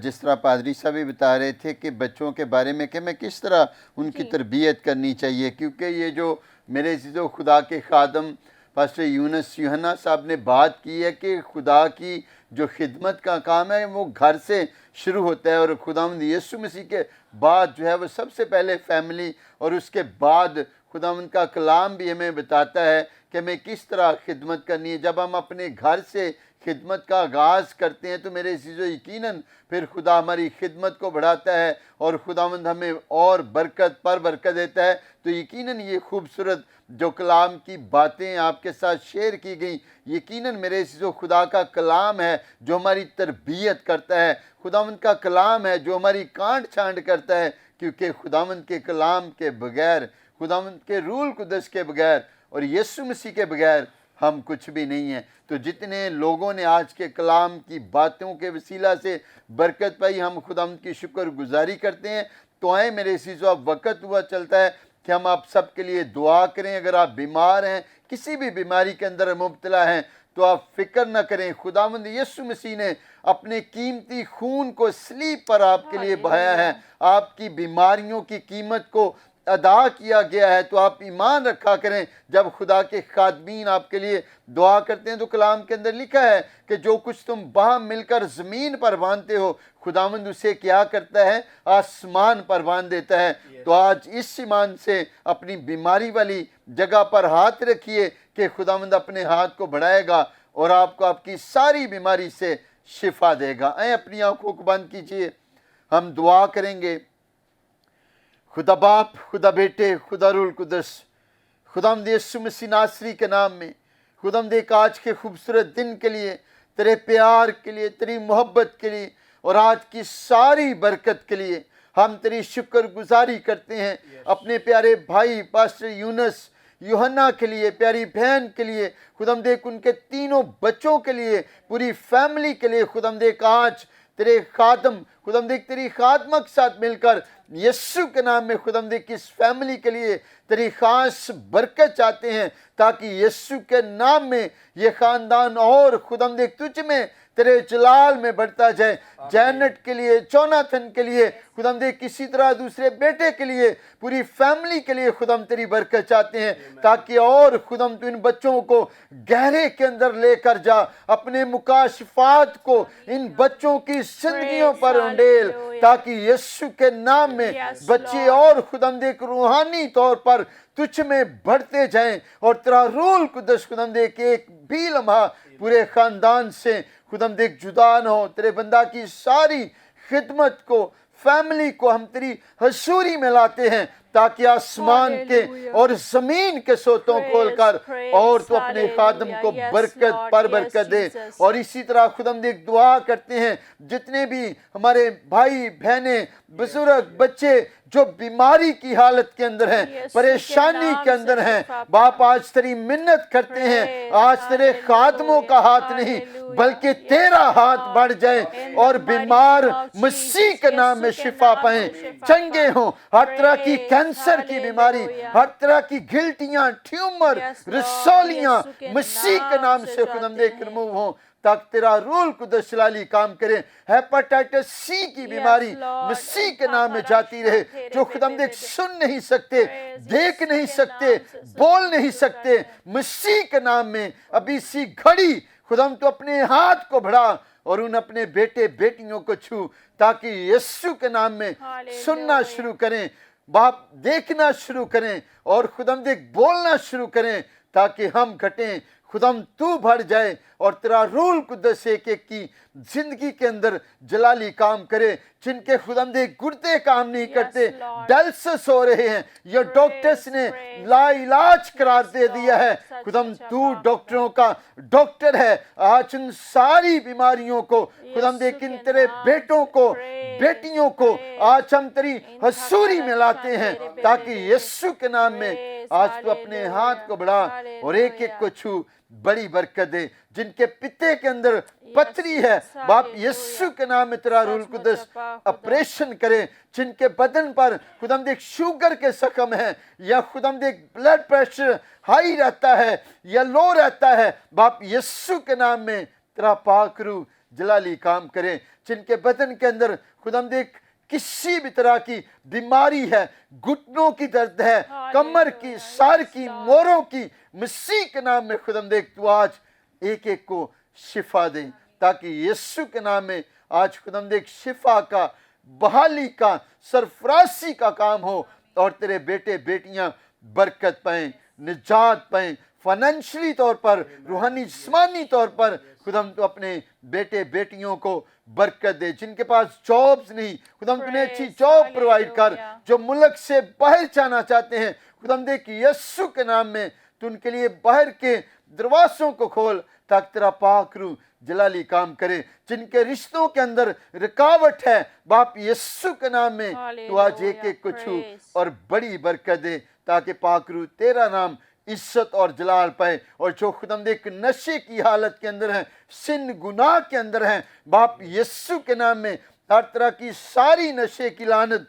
Speaker 2: جس طرح پادری صاحب بھی بتا رہے تھے کہ بچوں کے بارے میں کہ میں کس طرح ان کی تربیت کرنی چاہیے, کیونکہ یہ جو میرے عزیزو خدا کے خادم پاسٹر یونس یوحنا صاحب نے بات کی ہے کہ خدا کی جو خدمت کا کام ہے وہ گھر سے شروع ہوتا ہے, اور خداوند یسوع مسیح کے بعد جو ہے وہ سب سے پہلے فیملی, اور اس کے بعد خداوند کا کلام بھی ہمیں بتاتا ہے کہ ہمیں کس طرح خدمت کرنی ہے. جب ہم اپنے گھر سے خدمت کا آغاز کرتے ہیں تو میرے عزیزو یقیناً پھر خدا ہماری خدمت کو بڑھاتا ہے اور خداوند ہمیں اور برکت پر برکت دیتا ہے. تو یقیناً یہ خوبصورت جو کلام کی باتیں آپ کے ساتھ شیئر کی گئیں, یقیناً میرے عزیزو خدا کا کلام ہے جو ہماری تربیت کرتا ہے, خداوند کا کلام ہے جو ہماری کانٹ چھانٹ کرتا ہے, کیونکہ خداوند کے کلام کے بغیر, خداوند کے روح القدس کے بغیر اور یسوع مسیح کے بغیر ہم کچھ بھی نہیں ہیں. تو جتنے لوگوں نے آج کے کلام کی باتوں کے وسیلہ سے برکت پائی, ہم خداوند کی شکر گزاری کرتے ہیں. تو آئیں میرے عزیزو, اب وقت ہوا چلتا ہے کہ ہم آپ سب کے لیے دعا کریں. اگر آپ بیمار ہیں, کسی بھی بیماری کے اندر مبتلا ہیں, تو آپ فکر نہ کریں، خداوند یسوع مسیح نے اپنے قیمتی خون کو صلیب پر آپ کے لیے بہایا ہے، آپ کی بیماریوں کی قیمت کو ادا کیا گیا ہے۔ تو آپ ایمان رکھا کریں، جب خدا کے خادمین آپ کے لیے دعا کرتے ہیں تو کلام کے اندر لکھا ہے کہ جو کچھ تم باہم مل کر زمین پر باندھتے ہو، خداوند اسے کیا کرتا ہے؟ آسمان پر باندھ دیتا ہے۔ تو آج اس ایمان سے اپنی بیماری والی جگہ پر ہاتھ رکھیے کہ خداوند اپنے ہاتھ کو بڑھائے گا اور آپ کو آپ کی ساری بیماری سے شفا دے گا۔ آئیں اپنی آنکھوں کو بند کیجئے، ہم دعا کریں گے۔ خدا باپ، خدا بیٹے، خدا روح القدس، خداوند یسوع مسیح ناصری کے نام میں، خداوند ایک آج کے خوبصورت دن کے لیے، تیرے پیار کے لیے، تیری محبت کے لیے اور آج کی ساری برکت کے لیے ہم تیری شکر گزاری کرتے ہیں۔ اپنے پیارے بھائی پاسٹر یونس یوحنا کے لیے، پیاری بہن کے لیے، خداوند ایک ان کے تینوں بچوں کے لیے، پوری فیملی کے لیے، خداوند ایک آج تیرے خادم، خداوند ایک تیری خادمہ کے ساتھ مل کر یسوع کے نام میں خداوند ایک اس فیملی کے لیے تیری خاص برکت چاہتے ہیں، تاکہ یسوع کے نام میں یہ خاندان اور خداوند ایک تجھ میں تیرے جلال میں بڑھتا جائے۔ جینٹ کے لیے، جوناتھن کے لیے، خداوند کسی طرح دوسرے بیٹے کے لیے، پوری فیملی کے لیے خداوند تیری برکت چاہتے ہیں، تاکہ اور خداوند تو ان بچوں کو گہرے کے اندر لے کر جا، اپنے مکاشفات کو ان بچوں کی زندگیوں پر انڈیل، تاکہ یسوع کے نام میں بچے اور خداوند ایک روحانی طور پر تجھ میں بڑھتے جائیں، اور تیرا روح القدس خداوند ایک بھی لمحہ پورے خاندان سے خداوند ایک جدا نہ ہو۔ تیرے بندہ کی ساری خدمت کو، فیملی کو ہم تیری حضوری میں لاتے ہیں، تاکہ آسمان کے اور زمین کے سوتوں کھول کر اور تو اپنے خادم کو برکت پر برکت دے۔ اور اسی طرح خداوند ایک دعا کرتے ہیں، جتنے بھی ہمارے بھائی بہنیں، بزرگ، بچے جو بیماری کی حالت کے اندر ہیں، پریشانی کے اندر ہیں، باپ آج تیری منت کرتے ہیں، آج تیرے خادموں کا ہاتھ نہیں بلکہ تیرا ہاتھ بڑھ جائے اور بیمار مسیح کے نام میں شفا پائیں، چنگے ہوں، ہر طرح کی کینسر کی بیماری، ہر طرح کی گھلٹیاں، ٹیومر، رسولیاں مسیح کے نام سے خداوند ایک ریموو ہوں، تاکہ تیرا روح القدس جلالی کام کرے۔ ہیپاٹائٹس سی کی بیماری مسیح کے نام میں جاتی رہے، جو خداوند ایک سن نہیں سکتے، دیکھ نہیں سکتے، بول نہیں سکتے، مسیح کے نام میں ابھی سی گھڑی خداوند تو اپنے ہاتھ کو بڑھا اور ان اپنے بیٹے بیٹیوں کو چھو، تاکہ یسوع کے نام میں سننا شروع کریں، باپ دیکھنا شروع کریں اور خداوند ایک بولنا شروع کریں، تاکہ ہم گھٹیں، خداوند تو بڑھ جائے اور تیرا روح القدس ایک ایک کی زندگی کے اندر جلالی کام کرے۔ جن کے خداوند گردے کام نہیں کرتے، ڈائلسس ہو رہے ہیں، یا ڈاکٹرز نے لا علاج قرار دے دیا ہے، خداوند تو ڈاکٹروں کا ڈاکٹر ہے، آج ان ساری بیماریوں کو خداوند ان تیرے بیٹوں کو، بیٹیوں کو آج ہم تیری حضوری میں لاتے ہیں، تاکہ یسوع کے نام میں آج تو اپنے ہاتھ کو بڑھا اور ایک ایک کو چھو، بڑی برکت دے۔ جن کے پتے کے اندر پتھری ہے، باپ یسوع کے نام میں تیرا روح القدس آپریشن کرے۔ جن کے بدن پر خداوند ایک شوگر کے زخم ہے، یا خداوند ایک بلڈ پریشر ہائی رہتا ہے یا لو رہتا ہے، باپ یسوع کے نام میں تیرا پاک روح جلالی کام کرے۔ جن کے بدن کے اندر خداوند ایک کسی بھی طرح کی بیماری ہے، گھٹنوں کی درد ہے، کمر کی، سر کی، موڑوں کی، مسیح کے نام میں خداوند تو آج ایک ایک کو شفا دے، تاکہ یسوع کے نام میں آج خداوند شفا کا، بحالی کا، سرفرازی کا کام ہو، اور تیرے بیٹے بیٹیاں برکت پائیں، نجات پائیں، فائنینشلی طور پر، روحانی جسمانی طور پر خداوند تو اپنے بیٹے بیٹیوں کو برکت دے۔ جن کے پاس جابز نہیں، خداوند انہیں اچھی جاب پرووائڈ کر۔ جو ملک سے باہر جانا چاہتے ہیں، خداوند یسوع کے نام میں تو ان کے لیے باہر کے دروازوں کو کھول، تاکہ تیرا پاک روح جلالی کام کرے۔ جن کے رشتوں کے اندر رکاوٹ ہے، باپ یسوع کے نام میں تو آج ایک ایک کو چھو اور بڑی برکت دے، تاکہ پاک روح تیرا نام عزت اور جلال پائے۔ اور جو خداوند نشے کی حالت کے اندر ہیں، سن گناہ کے اندر ہیں، باپ یسوع کے نام میں ہر طرح کی ساری نشے کی لعنت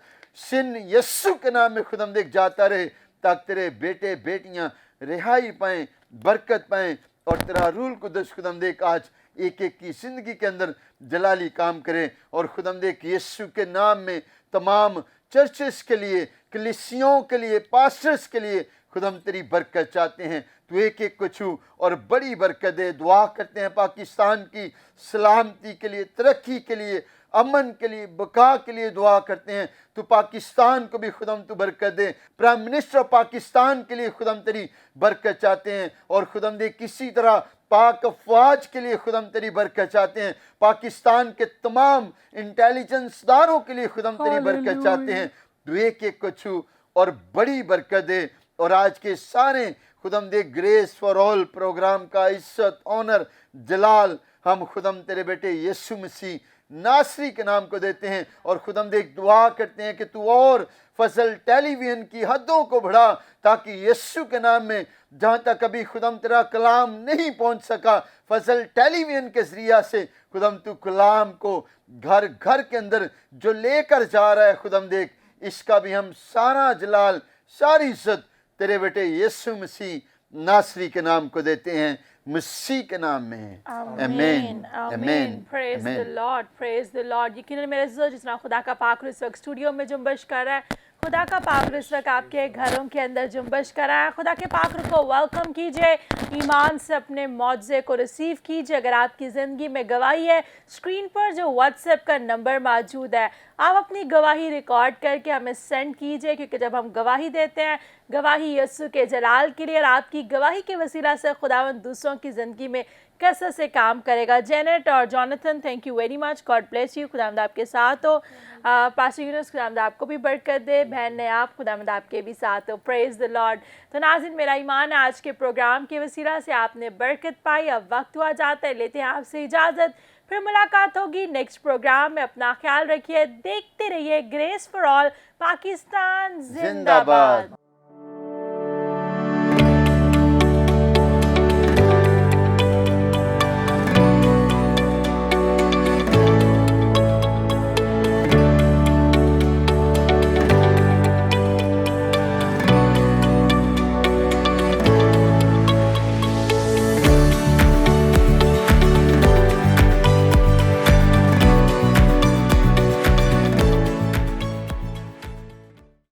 Speaker 2: سن یسوع کے نام میں خداوند جاتا رہے، تاکہ تیرے بیٹے بیٹیاں رہائی پائیں، برکت پائیں، اور تیرا روح القدس خداوند آج ایک ایک کی زندگی کے اندر جلالی کام کرے. اور خداوند یسوع کے نام میں تمام چرچز کے لیے، کلیسیوں کے لیے، پاسٹرز کے لیے خدا ہم تیری برکت چاہتے ہیں. تو ایک ایک کو چھو اور بڑی برکت دے. دعا کرتے ہیں پاکستان کی سلامتی کے لیے، ترقی کے لیے، امن کے لیے، بقا کے لیے دعا کرتے ہیں. تو پاکستان کو بھی خدا ہم تو برکت دے. پرائم منسٹر آف پاکستان کے لیے خدا ہم تیری برکت چاہتے ہیں. اور خدا ہم دے کسی طرح پاک افواج کے لیے خدا ہم تیری برکت چاہتے ہیں. پاکستان کے تمام انٹیلیجنس داروں کے لیے خدا ہم تیری برکت چاہتے ہیں. تو ایک ایک کو چھو اور بڑی برکت دے. اور آج کے سارے خدم دے گریس فار آل پروگرام کا عزت، آنر، جلال ہم خدم تیرے بیٹے یسوع مسیح ناصری کے نام کو دیتے ہیں. اور خدم دے دعا کرتے ہیں کہ تو اور فضل ٹیلی ویژن کی حدوں کو بڑھا، تاکہ یسوع کے نام میں جہاں تک ابھی خدم تیرا کلام نہیں پہنچ سکا، فضل ٹیلی ویژن کے ذریعہ سے خدم تو کلام کو گھر گھر کے اندر جو لے کر جا رہا ہے خدم دیکھ، اس کا بھی ہم سارا جلال، ساری عزت تیرے بیٹے یسوع مسیح ناصری کے نام کو دیتے ہیں، مسیح کے نام میں.
Speaker 1: آمین آمین. پریز the Lord, praise the lord. یقیناً میرے عزیزو، جس طرح خدا کا پاک روح اس وقت اسٹوڈیو میں جنبش کر رہا ہے، خدا کا پاک روح اس وقت آپ کے گھروں کے اندر جنبش کر رہا ہے. خدا کے پاک روح کو ویلکم کیجئے، ایمان سے اپنے معجزے کو ریسیو کیجئے. اگر آپ کی زندگی میں گواہی ہے، اسکرین پر جو واٹس ایپ کا نمبر موجود ہے، آپ اپنی گواہی ریکارڈ کر کے ہمیں سینڈ کیجئے، کیونکہ جب ہم گواہی دیتے ہیں، گواہی یسوع کے جلال کے لیے، اور آپ کی گواہی کے وسیلہ سے خداوند دوسروں کی زندگی میں کثرت سے کام کرے گا. جینٹ اور Jonathan, thank you very much. God bless you. خداوند آپ کے ساتھ ہو. پاسٹر یونس، خداوند آپ کو بھی برکت دے. بہن نے آپ، خداوند آپ کے بھی ساتھ ہو. پریز دی لارڈ. تو ناظرین، میرا ایمان ہے آج کے پروگرام کے وسیلہ سے آپ نے برکت پائی. اب وقت ہوا جاتا ہے، لیتے ہیں آپ سے اجازت. پھر ملاقات ہوگی نیکسٹ پروگرام میں. اپنا خیال رکھیے، دیکھتے رہیے گریس فار آل. پاکستان زندہ باد.